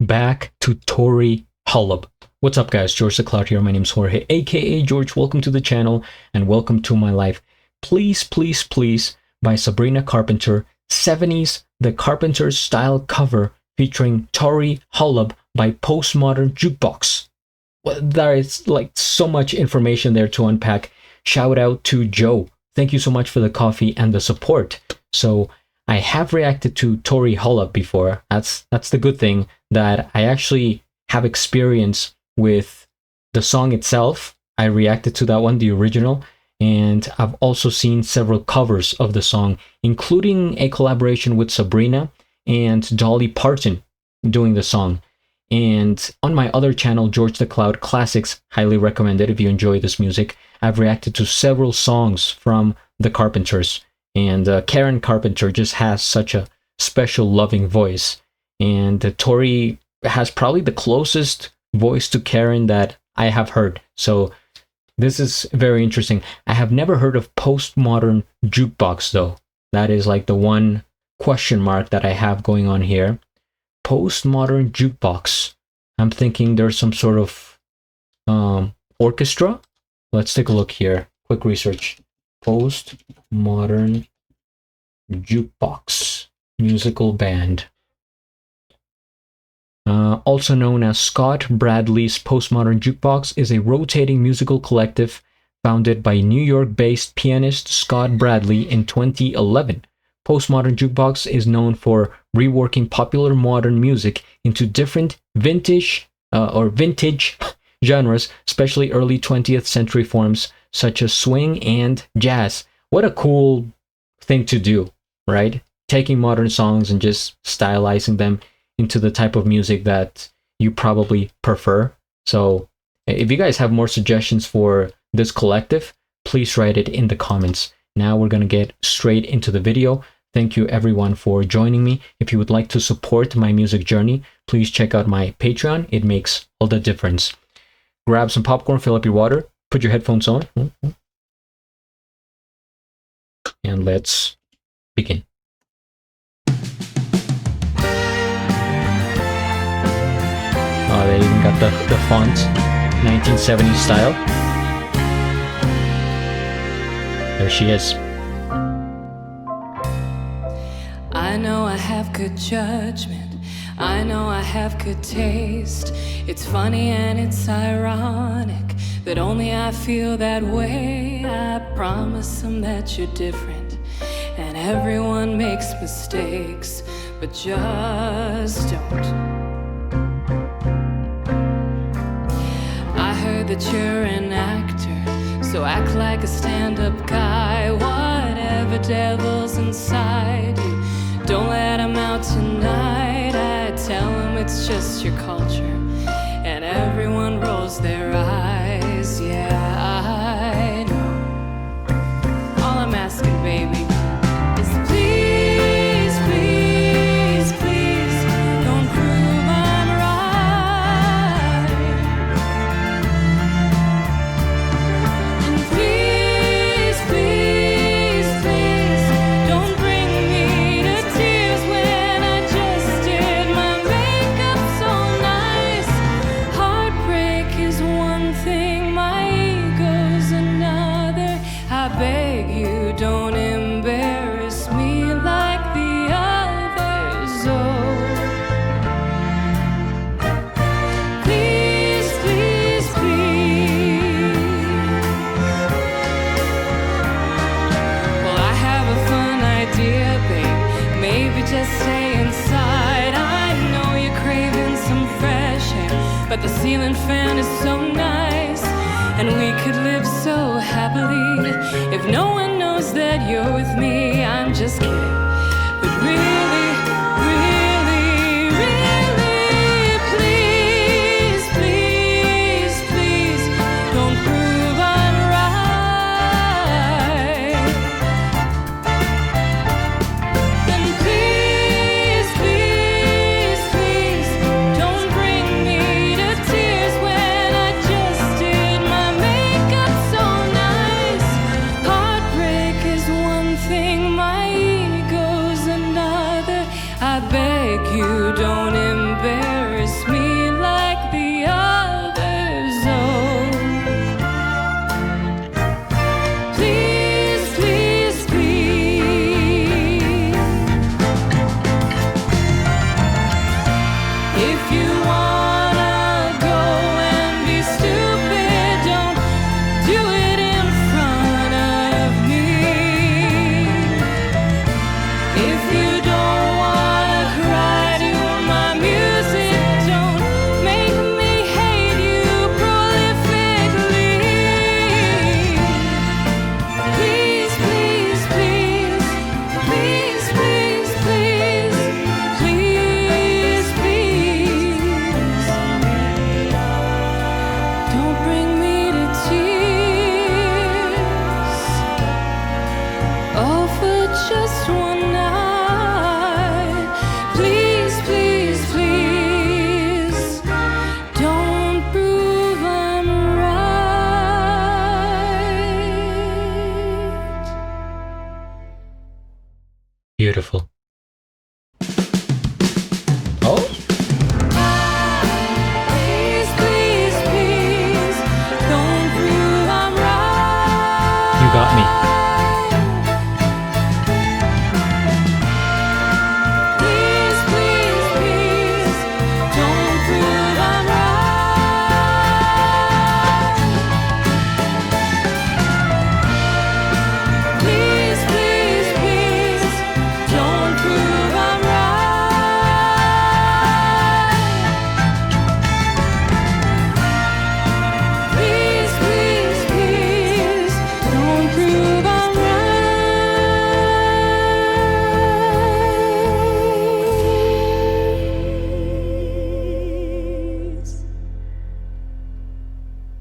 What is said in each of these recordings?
back to Tori Holub. What's up, guys? GeorgeTheCloud here. My name's Jorge, aka George. Welcome to the channel and welcome to my life. Please, please, please, by Sabrina Carpenter, 70's The Carpenters style cover featuring Tori Holub by Postmodern Jukebox. Well, there is like so much information there to unpack. Shout out to Joe. Thank you so much for the coffee and the support. So I have reacted to Tori Holub before. That's the good thing, that I actually have experience with the song itself. I reacted to that one, the original, and I've also seen several covers of the song, including a collaboration with Sabrina and Dolly Parton doing the song. And on my other channel, GeorgeTheCloud Classics, highly recommended if you enjoy this music, I've reacted to several songs from the Carpenters. And Karen Carpenter just has such a special, loving voice. And Tori has probably the closest voice to Karen that I have heard. So this is very interesting. I have never heard of Postmodern Jukebox, though. That is like the one question mark that I have going on here. Postmodern Jukebox. I'm thinking there's some sort of orchestra. Let's take a look here. Quick research. Postmodern Jukebox musical band. Also known as Scott Bradley's Postmodern Jukebox, is a rotating musical collective founded by New York-based pianist Scott Bradley in 2011. Postmodern Jukebox is known for reworking popular modern music into different vintage genres, especially early 20th century forms such as swing and jazz. What a cool thing to do, right? Taking modern songs and just stylizing them into the type of music that you probably prefer. So if you guys have more suggestions for this collective, please write it in the comments. Now we're going to get straight into the video. Thank you everyone for joining me. If you would like to support my music journey, please check out my Patreon. It makes all the difference. Grab some popcorn, fill up your water, put your headphones on, and let's begin. Oh, they even got the font, 1970s style. There she is. I know I have good judgment, I know I have good taste. It's funny and it's ironic that only I feel that way. I promise them that you're different, and everyone makes mistakes, but just don't. I heard that you're an actor, so act like a stand-up guy. Whatever devil's inside you, don't let him out tonight. I tell him it's just your culture, and everyone rolls their eyes. Yeah, I know. All I'm asking, baby, is please, please, please don't prove I'm right. And please, please, please don't bring me to tears when I just did my makeup so nice. Heartbreak is one thing, my ego's another. I beg you, don't embarrass me like the others. Oh, please, please, please. Well, I have a fun idea, babe. Maybe just stay inside. I know you're craving some fresh air, but the ceiling fan is so nice, and we could live so happily if no one knows that you're with me. I'm just kidding, but really, really, really, please, please, please don't prove I'm right. And please, please, please don't bring me to tears when I just did my makeup so nice. Heartbreak is one thing, my ego's another. beautiful. Oh, Please, please, please, don't prove I'm right. you got me. Please, please, please, don't prove I'm right. Please, please, please, don't prove I'm right. Please, please, please, don't prove I'm right.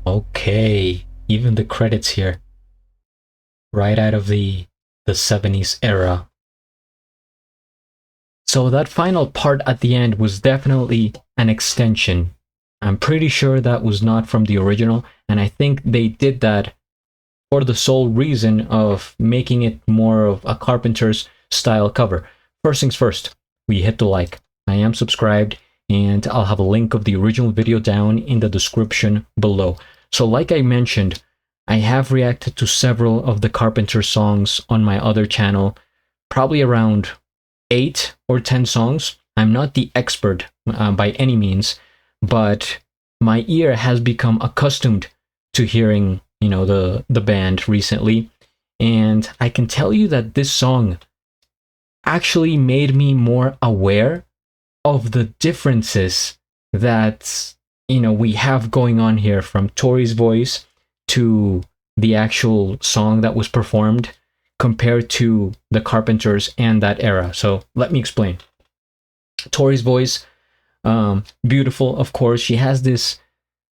Okay, even the credits here, right out of the 70s era. So that final part at the end was definitely an extension. I'm pretty sure that was not from the original, and I think they did that for the sole reason of making it more of a Carpenters style cover. First things first, we hit the like. I am subscribed, and I'll have a link of the original video down in the description below. So like I mentioned, I have reacted to several of the Carpenters songs on my other channel, probably around 8 or 10 songs. I'm not the expert by any means, but my ear has become accustomed to hearing, you know, the band recently, and I can tell you that this song actually made me more aware of the differences that, you know, we have going on here, from Tori's voice to the actual song that was performed compared to the Carpenters and that era. So let me explain. Tori's voice, beautiful, of course. She has this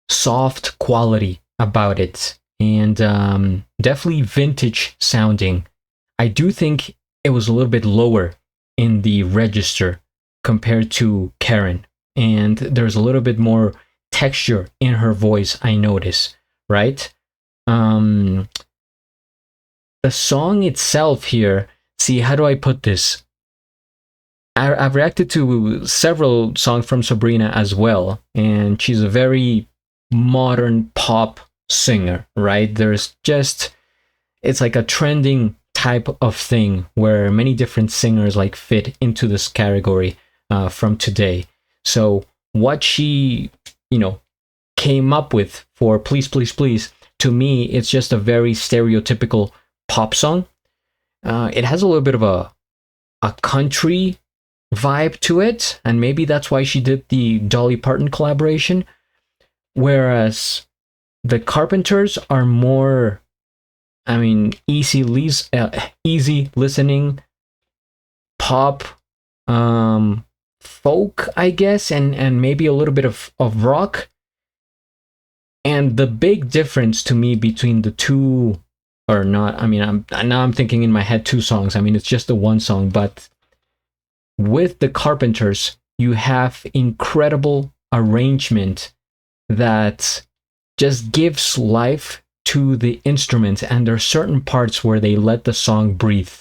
soft quality about it, and definitely vintage sounding. I do think it was a little bit lower in the register compared to Karen, and there's a little bit more texture in her voice, I notice, right? The song itself here, see, how do I put this? I've reacted to several songs from Sabrina as well, and she's a very modern pop singer, right? There's just, it's like a trending type of thing where many different singers like fit into this category from today. So what she, you know, came up with for Please, Please, Please, to me, it's just a very stereotypical pop song. It has a little bit of a country vibe to it, and maybe that's why she did the Dolly Parton collaboration, whereas the Carpenters are more, I mean, easy listening pop, folk, I guess, and maybe a little bit of rock. And the big difference to me between the two, or not, I mean, I'm thinking in my head 2 songs. I mean, it's just the one song, but with the Carpenters, you have incredible arrangement that just gives life to the instruments, and there are certain parts where they let the song breathe,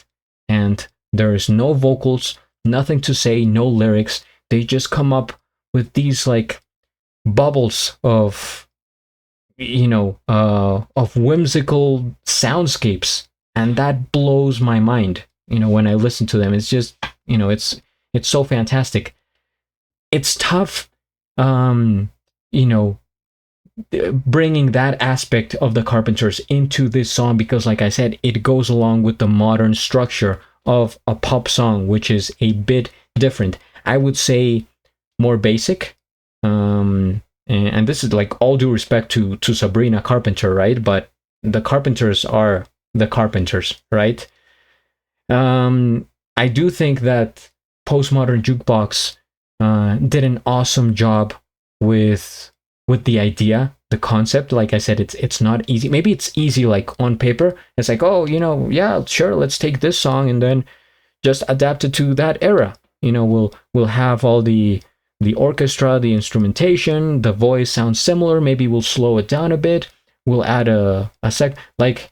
and there's no vocals, nothing to say, no lyrics. They just come up with these like bubbles of, you know, of whimsical soundscapes, and that blows my mind, you know, when I listen to them. It's just, you know, it's so fantastic. It's tough, you know, bringing that aspect of the Carpenters into this song, because like I said, it goes along with the modern structure of a pop song, which is a bit different. I would say more basic, and this is like all due respect to Sabrina Carpenter, right? But the Carpenters are the Carpenters, right? I do think that Postmodern Jukebox did an awesome job with the idea, the concept. Like I said, it's not easy. Maybe it's easy like on paper. It's like, oh, you know, yeah, sure, let's take this song and then just adapt it to that era. You know, we'll have all the orchestra, the instrumentation, the voice sounds similar. Maybe we'll slow it down a bit. We'll add a sec. Like,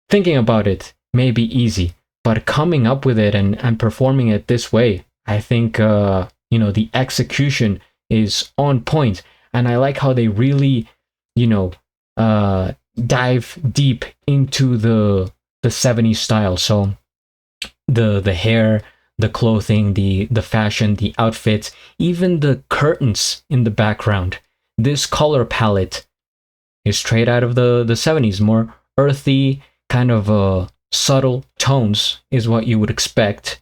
thinking about it may be easy, but coming up with it and performing it this way, I think the execution is on point, and I like how they really dive deep into the 70s style. So the hair, the clothing, the fashion, the outfits, even the curtains in the background. This color palette is straight out of the 70s, more earthy, kind of subtle tones is what you would expect.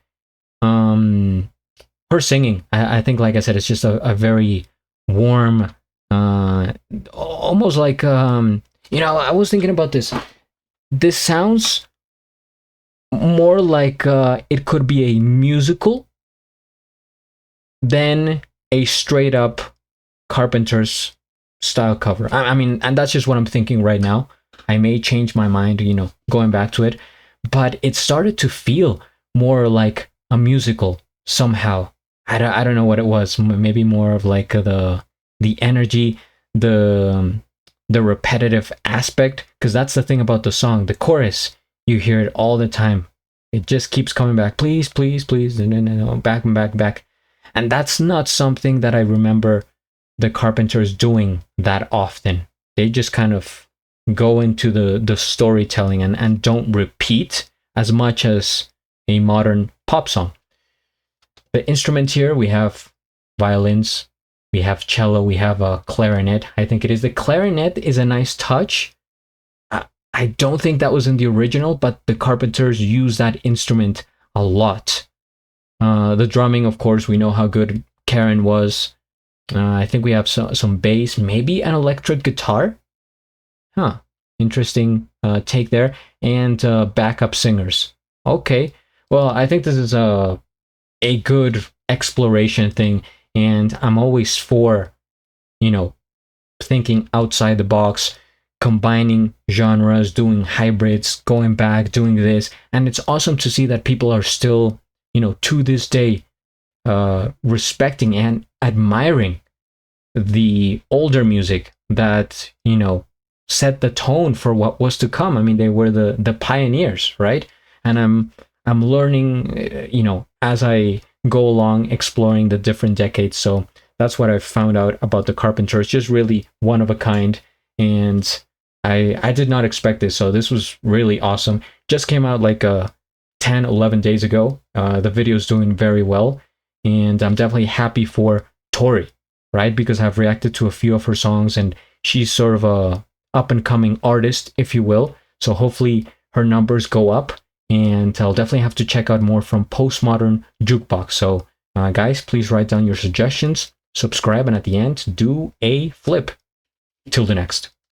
Her singing, I think, like I said, it's just a very warm, almost like, I was thinking about this. This sounds more like it could be a musical than a straight up Carpenters style cover. I mean, and that's just what I'm thinking right now. I may change my mind, going back to it, but it started to feel more like a musical somehow. I don't know what it was. Maybe more of like the energy, the repetitive aspect, because that's the thing about the song. The chorus, you hear it all the time. It just keeps coming back. Please, please, please, no, back and back, back. And that's not something that I remember the Carpenters doing that often. They just kind of go into the storytelling and don't repeat as much as a modern pop song. The instruments here, we have violins, we have cello, we have a clarinet. I think it is. The clarinet is a nice touch. I don't think that was in the original, but the Carpenters use that instrument a lot. The drumming, of course, we know how good Karen was. I think we have some bass, maybe an electric guitar. Interesting take there. And backup singers. Okay, well, I think this is a good exploration thing, and I'm always for, thinking outside the box, combining genres, doing hybrids, going back, doing this. And it's awesome to see that people are still, to this day, respecting and admiring the older music that, set the tone for what was to come. I mean, they were the pioneers, right? And I'm learning, as I go along, exploring the different decades. So that's what I've found out about the Carpenters. Just really one of a kind. And I did not expect this. So this was really awesome. Just came out like 10, 11 days ago. The video is doing very well. And I'm definitely happy for Tori, right? Because I've reacted to a few of her songs, and she's sort of a up-and-coming artist, if you will. So hopefully her numbers go up, and I'll definitely have to check out more from Postmodern Jukebox. So guys, please write down your suggestions, subscribe, and at the end, do a flip. Till the next.